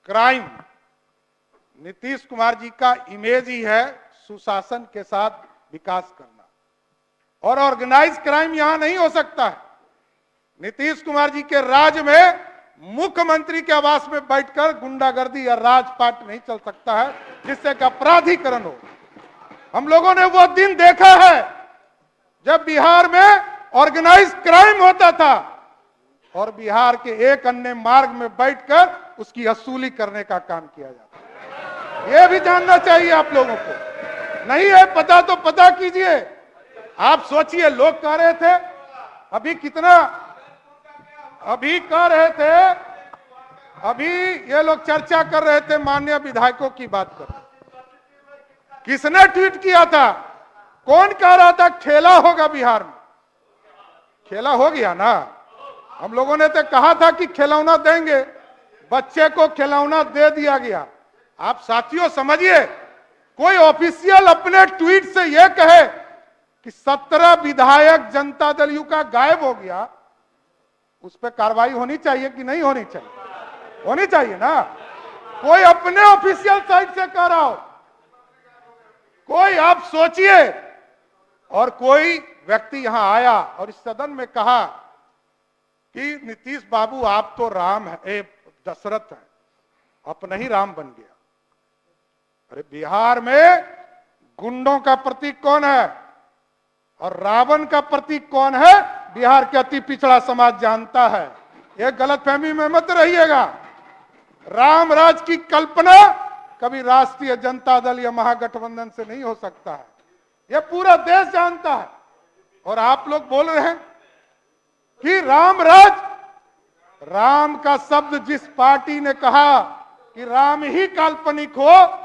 Crime, Nitish Kumar ji का image ही है सुशासन के साथ विकास करना, और ऑर्गेनाइज क्राइम यहां नहीं हो सकता है। नीतीश कुमार जी के राज में मुख्यमंत्री के आवास में बैठकर गुंडागर्दी या राजपाट नहीं चल सकता है जिससे कि अपराधीकरण हो। हम लोगों ने वो दिन देखा है जब बिहार में ऑर्गेनाइज क्राइम होता था और बिहार के एक अन्य मार्ग में बैठकर उसकी वसूली करने का काम किया जाता है। यह भी जानना चाहिए आप लोगों को। नहीं है पता तो पता कीजिए। आप सोचिए, लोग कह रहे थे अभी कह रहे थे, अभी ये लोग चर्चा कर रहे थे, माननीय विधायकों की बात कर रहे। किसने ट्वीट किया था? कौन कह रहा था खेला होगा बिहार में? खेला हो गया ना। हम लोगों ने तो कहा था कि खिलौना देंगे, बच्चे को खिलौना दे दिया गया। आप साथियों समझिए, कोई ऑफिशियल अपने ट्वीट से यह कहे कि 17 विधायक जनता दल यू का गायब हो गया, उस पर कार्रवाई होनी चाहिए कि नहीं होनी चाहिए? होनी चाहिए ना। कोई अपने ऑफिशियल साइट से कह रहा हो, कोई आप सोचिए। और कोई व्यक्ति यहां आया और इस सदन में कहा कि नीतीश बाबू आप तो राम है, दशरथ है, अपना ही राम बन गया। अरे बिहार में गुंडों का प्रतीक कौन है और रावण का प्रतीक कौन है, बिहार के अति पिछड़ा समाज जानता है। यह गलतफहमी में मत रहिएगा। राम राज की कल्पना कभी राष्ट्रीय जनता दल या महागठबंधन से नहीं हो सकता है, यह पूरा देश जानता है। और आप लोग बोल रहे हैं कि राम राज, राम का शब्द जिस पार्टी ने कहा कि राम ही काल्पनिक हो,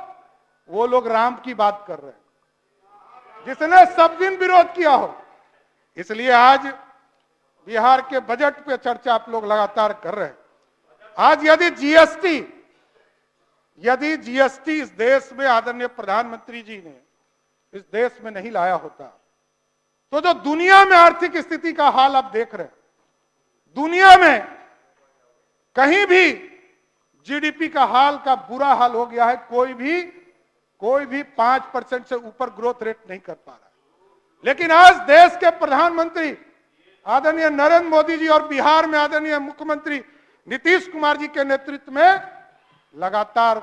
वो लोग राम की बात कर रहे हैं जिसने सब दिन विरोध किया हो। इसलिए आज बिहार के बजट पे चर्चा आप लोग लगातार कर रहे हैं। आज यदि जीएसटी इस देश में आदरणीय प्रधानमंत्री जी ने इस देश में नहीं लाया होता, तो जो दुनिया में आर्थिक स्थिति का हाल आप देख रहे हैं, दुनिया में कहीं भी जीडीपी का हाल का बुरा हाल हो गया है। कोई भी 5% से ऊपर ग्रोथ रेट नहीं कर पा रहा है। लेकिन आज देश के प्रधानमंत्री आदरणीय नरेंद्र मोदी जी और बिहार में आदरणीय मुख्यमंत्री नीतीश कुमार जी के नेतृत्व में लगातार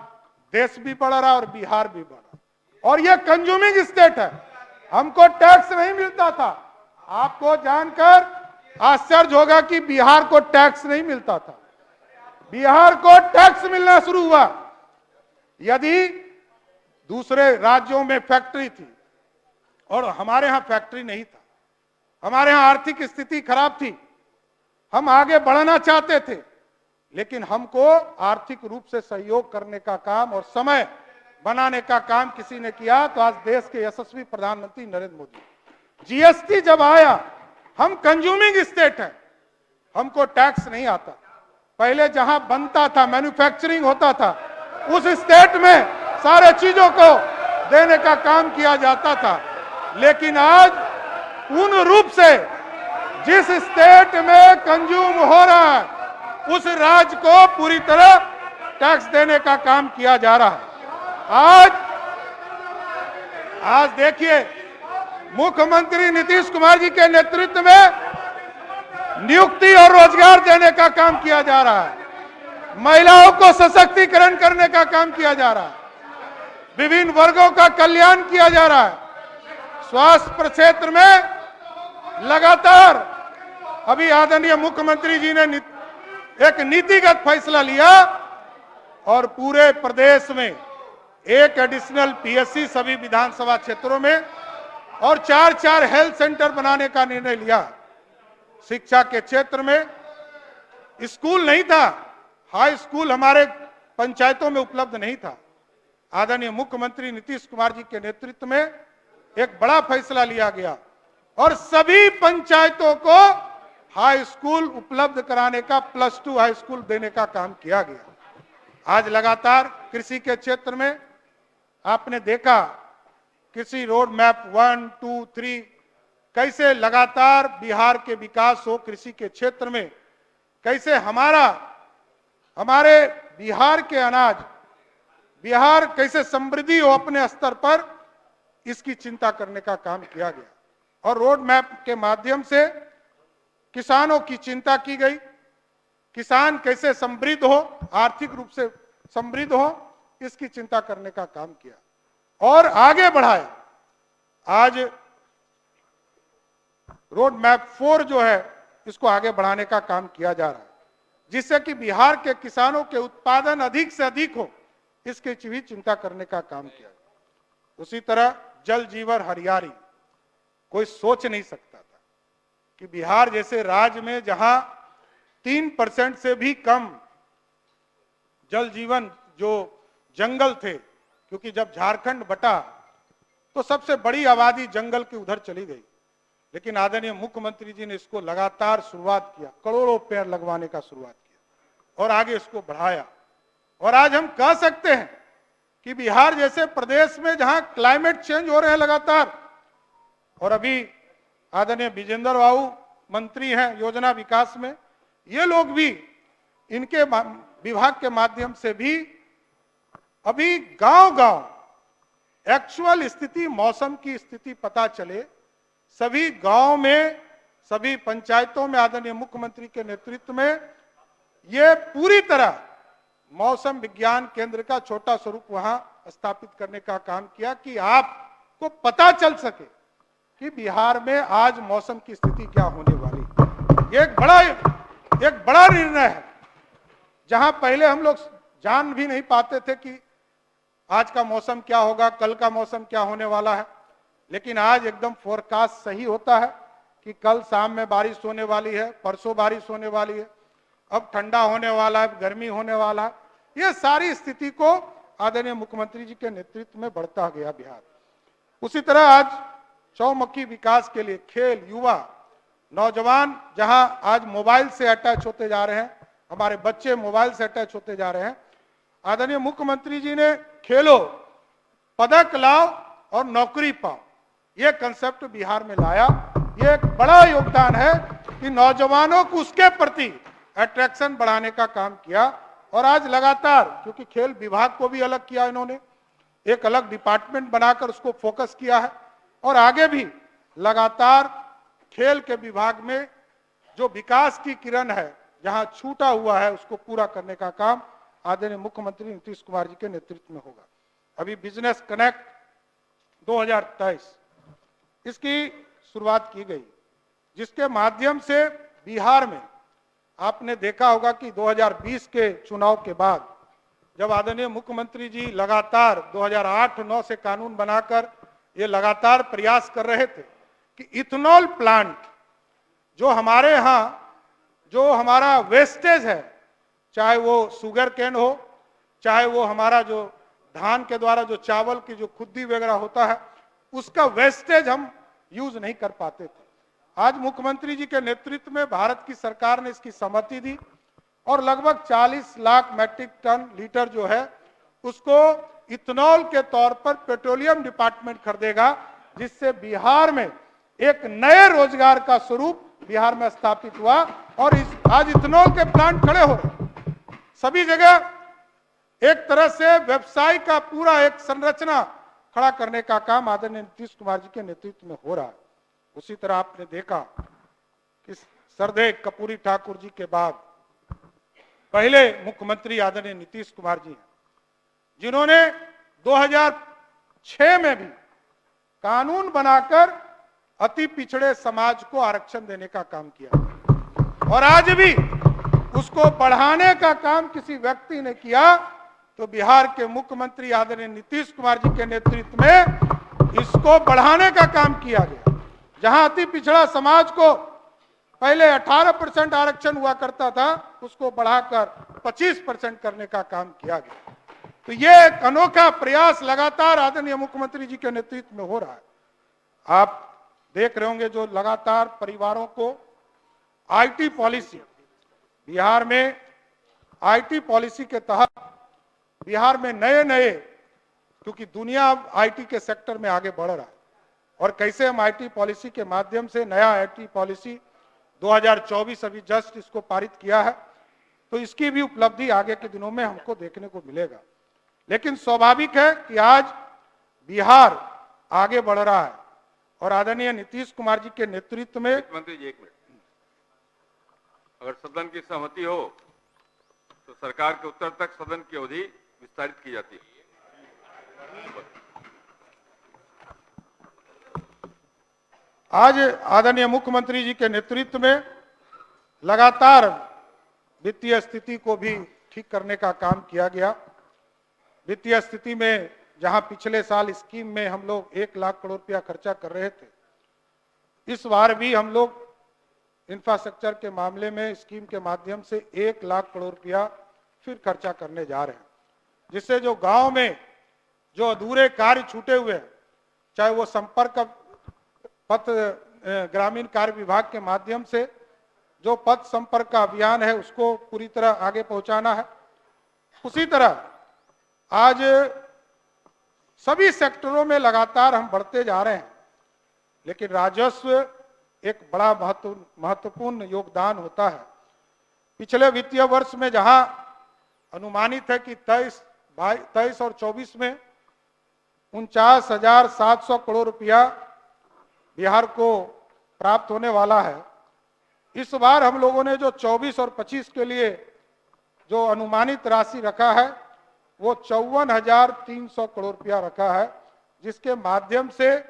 देश भी बढ़ रहा और बिहार भी बढ़ रहा। और यह कंज्यूमिंग स्टेट है, हमको टैक्स नहीं मिलता था। आपको जानकर आश्चर्य होगा कि बिहार को टैक्स नहीं मिलता था। बिहार को टैक्स मिलना शुरू हुआ। यदि दूसरे राज्यों में फैक्ट्री थी और हमारे यहां फैक्ट्री नहीं था, हमारे यहां आर्थिक स्थिति खराब थी, हम आगे बढ़ना चाहते थे, लेकिन हमको आर्थिक रूप से सहयोग करने का काम और समय बनाने का काम किसी ने किया, तो आज देश के यशस्वी प्रधानमंत्री नरेंद्र मोदी। जीएसटी जब आया, हम कंज्यूमिंग स्टेट है, हमको टैक्स नहीं आता। पहले जहां बनता था, मैन्युफैक्चरिंग होता था, उस स्टेट में सारे चीजों को देने का काम किया जाता था। लेकिन आज पूर्ण रूप से जिस स्टेट में कंज्यूम हो रहा है, उस राज्य को पूरी तरह टैक्स देने का काम किया जा रहा है। आज देखिए, मुख्यमंत्री नीतीश कुमार जी के नेतृत्व में नियुक्ति और रोजगार देने का काम किया जा रहा है। महिलाओं को सशक्तिकरण करने का काम किया जा रहा है। विभिन्न वर्गों का कल्याण किया जा रहा है। स्वास्थ्य क्षेत्र में लगातार अभी आदरणीय मुख्यमंत्री जी ने एक नीतिगत फैसला लिया और पूरे प्रदेश में एक एडिशनल पीएससी सभी विधानसभा क्षेत्रों में और 4 हेल्थ सेंटर बनाने का निर्णय लिया। शिक्षा के क्षेत्र में स्कूल नहीं था, हाई स्कूल हमारे पंचायतों में उपलब्ध नहीं था। आदरणीय मुख्यमंत्री नीतीश कुमार जी के नेतृत्व में एक बड़ा फैसला लिया गया और सभी पंचायतों को हाई स्कूल उपलब्ध कराने का, +2 हाई स्कूल देने का काम किया गया। आज लगातार कृषि के क्षेत्र में आपने देखा, कृषि रोड मैप 1, 2, 3 कैसे लगातार बिहार के विकास हो। कृषि के क्षेत्र में कैसे हमारे बिहार के अनाज, बिहार कैसे समृद्धि हो अपने स्तर पर, इसकी चिंता करने का काम किया गया। और रोड मैप के माध्यम से किसानों की चिंता की गई, किसान कैसे समृद्ध हो, आर्थिक रूप से समृद्ध हो, इसकी चिंता करने का काम किया और आगे बढ़ाए। आज रोड मैप 4 जो है, इसको आगे बढ़ाने का काम किया जा रहा है, जिससे कि बिहार के किसानों के उत्पादन अधिक से अधिक हो, इसकी भी चिंता करने का काम किया। उसी तरह जल जीवन हरियाली, कोई सोच नहीं सकता था कि बिहार जैसे राज्य में जहां 3% से भी कम जल जीवन जो जंगल थे, क्योंकि जब झारखंड बटा तो सबसे बड़ी आबादी जंगल की उधर चली गई, लेकिन आदरणीय मुख्यमंत्री जी ने इसको लगातार शुरुआत किया, करोड़ों पेड़ लगवाने का शुरुआत किया और आगे इसको बढ़ाया। और आज हम कह सकते हैं कि बिहार जैसे प्रदेश में जहां क्लाइमेट चेंज हो रहे हैं लगातार, और अभी आदरणीय विजेंद्र बाबू मंत्री हैं योजना विकास में, ये लोग भी इनके विभाग के माध्यम से भी अभी गांव-गांव एक्चुअल स्थिति, मौसम की स्थिति पता चले, सभी गांव में, सभी पंचायतों में आदरणीय मुख्यमंत्री के नेतृत्व में ये पूरी तरह मौसम विज्ञान केंद्र का छोटा स्वरूप वहां स्थापित करने का काम किया कि आपको पता चल सके कि बिहार में आज मौसम की स्थिति क्या होने वाली। ये एक बड़ा निर्णय है, जहां पहले हम लोग जान भी नहीं पाते थे कि आज का मौसम क्या होगा, कल का मौसम क्या होने वाला है, लेकिन आज एकदम फोरकास्ट सही होता है कि कल शाम में बारिश होने वाली है, परसों बारिश होने वाली है, अब ठंडा होने वाला है, गर्मी होने वाला है। ये सारी स्थिति को आदरणीय मुख्यमंत्री जी के नेतृत्व में बढ़ता गया बिहार। उसी तरह आज चौमुखी विकास के लिए खेल, युवा, नौजवान जहां आज मोबाइल से अटैच होते जा रहे हैं, हमारे बच्चे मोबाइल से अटैच होते जा रहे हैं, आदरणीय मुख्यमंत्री जी ने खेलो, पदक लाओ और नौकरी पाओ, ये कंसेप्ट बिहार में लाया। ये एक बड़ा योगदान है कि नौजवानों को उसके प्रति अट्रैक्शन बढ़ाने का काम किया। और आज लगातार, क्योंकि खेल विभाग को भी अलग किया इन्होंने, एक अलग डिपार्टमेंट बनाकर उसको फोकस किया है, और आगे भी लगातार खेल के विभाग में जो विकास की किरण है, जहां छूटा हुआ है, उसको पूरा करने का काम आदरणीय मुख्यमंत्री नीतीश कुमार जी के नेतृत्व में होगा। अभी बिजनेस कनेक्ट 2023 इसकी शुरुआत की गई, जिसके माध्यम से बिहार में आपने देखा होगा कि 2020 के चुनाव के बाद जब आदरणीय मुख्यमंत्री जी लगातार 2008-9 से कानून बनाकर ये लगातार प्रयास कर रहे थे कि इथेनॉल प्लांट जो हमारे यहाँ, जो हमारा वेस्टेज है, चाहे वो शुगर केन हो, चाहे वो हमारा जो धान के द्वारा जो चावल की जो खुद्दी वगैरह होता है, उसका वेस्टेज हम यूज नहीं कर पाते थे। आज मुख्यमंत्री जी के नेतृत्व में भारत की सरकार ने इसकी सहमति दी और लगभग 40 लाख मैट्रिक टन लीटर जो है उसको इथेनॉल के तौर पर पेट्रोलियम डिपार्टमेंट खरीदेगा, जिससे बिहार में एक नए रोजगार का स्वरूप बिहार में स्थापित हुआ। और आज इथेनॉल के प्लांट खड़े हो रहे सभी जगह, एक तरह से व्यवसाय का पूरा एक संरचना खड़ा करने का काम आदरणीय नीतीश कुमार जी के नेतृत्व में हो रहा है। उसी तरह आपने देखा कि सरदेय कर्पूरी ठाकुर जी के बाद पहले मुख्यमंत्री आदरणीय नीतीश कुमार जी हैं, जिन्होंने 2006 में भी कानून बनाकर अति पिछड़े समाज को आरक्षण देने का काम किया, और आज भी उसको बढ़ाने का काम किसी व्यक्ति ने किया तो बिहार के मुख्यमंत्री आदरणीय नीतीश कुमार जी के नेतृत्व में इसको बढ़ाने का काम किया गया। जहां अति पिछड़ा समाज को पहले 18% आरक्षण हुआ करता था, उसको बढ़ाकर 25% करने का काम किया गया। तो ये एक अनोखा प्रयास लगातार आदरणीय मुख्यमंत्री जी के नेतृत्व में हो रहा है। आप देख रहे होंगे जो लगातार परिवारों को आईटी पॉलिसी, बिहार में आईटी पॉलिसी के तहत बिहार में नए नए, क्योंकि दुनिया अब आईटी के सेक्टर में आगे बढ़ रहा है, और कैसे हम आईटी पॉलिसी के माध्यम से नया आईटी पॉलिसी 2024 अभी जस्ट इसको पारित किया है, तो इसकी भी उपलब्धि आगे के दिनों में हमको देखने को मिलेगा। लेकिन स्वाभाविक है कि आज बिहार आगे बढ़ रहा है और आदरणीय नीतीश कुमार जी के नेतृत्व में। मंत्री जी, एक मिनट, अगर सदन की सहमति हो तो सरकार के उत्तर तक सदन की अवधि विस्तारित की जाती है। आज आदरणीय मुख्यमंत्री जी के नेतृत्व में लगातार वित्तीय स्थिति को भी ठीक करने का काम किया गया। वित्तीय स्थिति में जहां पिछले साल स्कीम में हम लोग 1 लाख करोड़ रुपया खर्चा कर रहे थे, इस बार भी हम लोग इंफ्रास्ट्रक्चर के मामले में स्कीम के माध्यम से 1 लाख करोड़ रुपया फिर खर्चा करने जा रहे हैं, जिससे जो गांव में जो अधूरे कार्य छूटे हुए हैं, चाहे वो संपर्क पथ ग्रामीण कार्य विभाग के माध्यम से जो पथ संपर्क का अभियान है उसको पूरी तरह आगे पहुंचाना है। उसी तरह आज सभी सेक्टरों में लगातार हम बढ़ते जा रहे हैं, लेकिन राजस्व एक बड़ा महत्वपूर्ण योगदान होता है। पिछले वित्तीय वर्ष में जहां अनुमानित है कि 23 और 24 में 49,700 करोड़ रुपया बिहार को प्राप्त होने वाला है, इस बार हम लोगों ने जो 24 और 25 के लिए जो अनुमानित राशि रखा है वो 54,300 करोड़ रुपया रखा है, जिसके माध्यम से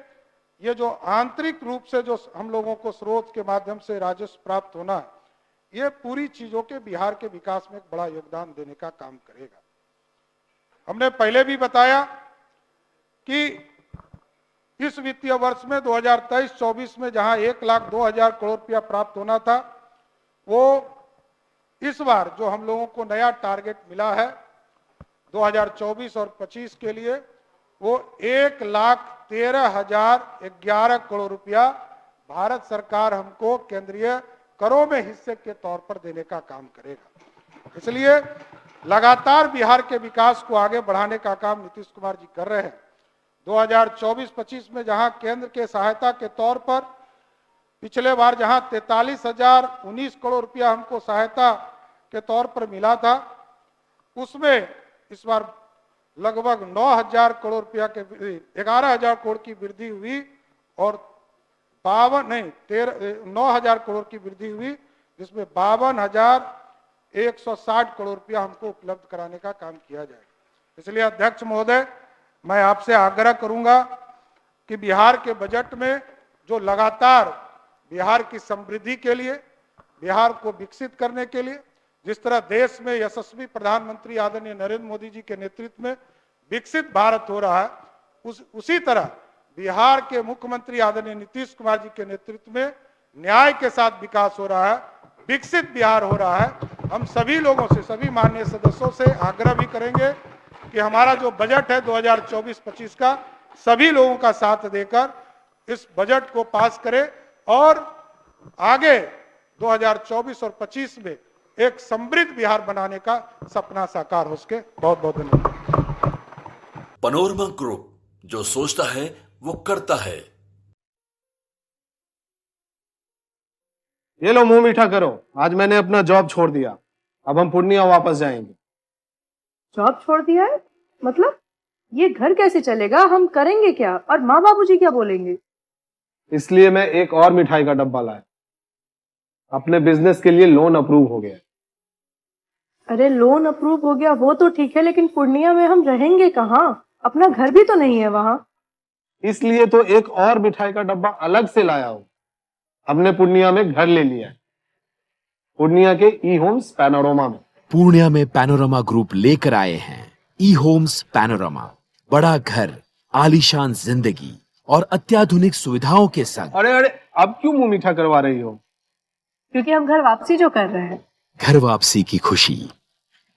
ये जो आंतरिक रूप से जो हम लोगों को स्रोत के माध्यम से राजस्व प्राप्त होना है, ये पूरी चीजों के बिहार के विकास में एक बड़ा योगदान देने का काम करेगा। हमने पहले भी बताया कि इस वित्तीय वर्ष में 2023-24 में जहां 1,02,000 करोड़ रुपया प्राप्त होना था, वो इस बार जो हम लोगों को नया टारगेट मिला है 2024 और 25 के लिए, वो 1,13,011 करोड़ रुपया भारत सरकार हमको केंद्रीय करों में हिस्से के तौर पर देने का काम करेगा। इसलिए लगातार बिहार के विकास को आगे बढ़ाने का काम नीतीश कुमार जी कर रहे हैं। 2024-25 में जहां केंद्र के सहायता के तौर पर पिछले बार जहां 43,019 करोड़ रुपया हमको सहायता के तौर पर मिला था, उसमें इस बार लगभग 9,000 करोड़ रुपया के 11,000 करोड़ की वृद्धि हुई और 9,000 करोड़ की वृद्धि हुई, जिसमें 52,160 करोड़ रुपया हमको उपलब्ध कराने का काम किया जाएगा। इसलिए अध्यक्ष महोदय, मैं आपसे आग्रह करूंगा कि बिहार के बजट में जो लगातार बिहार की समृद्धि के लिए, बिहार को विकसित करने के लिए, जिस तरह देश में यशस्वी प्रधानमंत्री आदरणीय नरेंद्र मोदी जी के नेतृत्व में विकसित भारत हो रहा है, उसी तरह बिहार के मुख्यमंत्री आदरणीय नीतीश कुमार जी के नेतृत्व में न्याय के साथ विकास हो रहा है, विकसित बिहार हो रहा है। हम सभी लोगों से, सभी माननीय सदस्यों से आग्रह भी करेंगे कि हमारा जो बजट है 2024-25 का, सभी लोगों का साथ देकर इस बजट को पास करें और आगे 2024 और 25 में एक समृद्ध बिहार बनाने का सपना साकार हो सके। बहुत बहुत धन्यवाद। पैनोरमा ग्रुप, जो सोचता है वो करता है। ये लो, मुंह मीठा करो। आज मैंने अपना जॉब छोड़ दिया, अब हम पूर्णिया वापस जाएंगे। जॉब छोड़ दिया है? मतलब ये घर कैसे चलेगा? हम करेंगे क्या? और माँ बाबूजी क्या बोलेंगे? इसलिए मैं एक और मिठाई का डब्बा लाया। अपने बिजनेस के लिए लोन अप्रूव हो गया। अरे लोन अप्रूव हो गया वो तो ठीक है, लेकिन पूर्णिया में हम रहेंगे कहाँ? अपना घर भी तो नहीं है वहाँ। इसलिए तो एक और मिठाई का डब्बा अलग से लाया हूँ। हमने पूर्णिया में घर ले लिया है, पूर्णिया के ई होम्स पैनोरमा में। पूर्णिया में पैनोरमा ग्रुप लेकर आए हैं ई होम्स पैनोरमा। बड़ा घर, आलीशान जिंदगी और अत्याधुनिक सुविधाओं के संग। अरे अरे, अब क्यों मुंह मीठा करवा रही हो? क्योंकि हम घर वापसी जो कर रहे हैं। घर वापसी की खुशी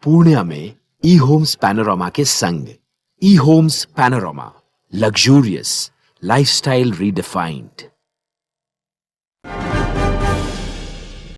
पूर्णिया में ई होम्स पैनोरमा के संग। E Homes Panorama, luxurious lifestyle redefined.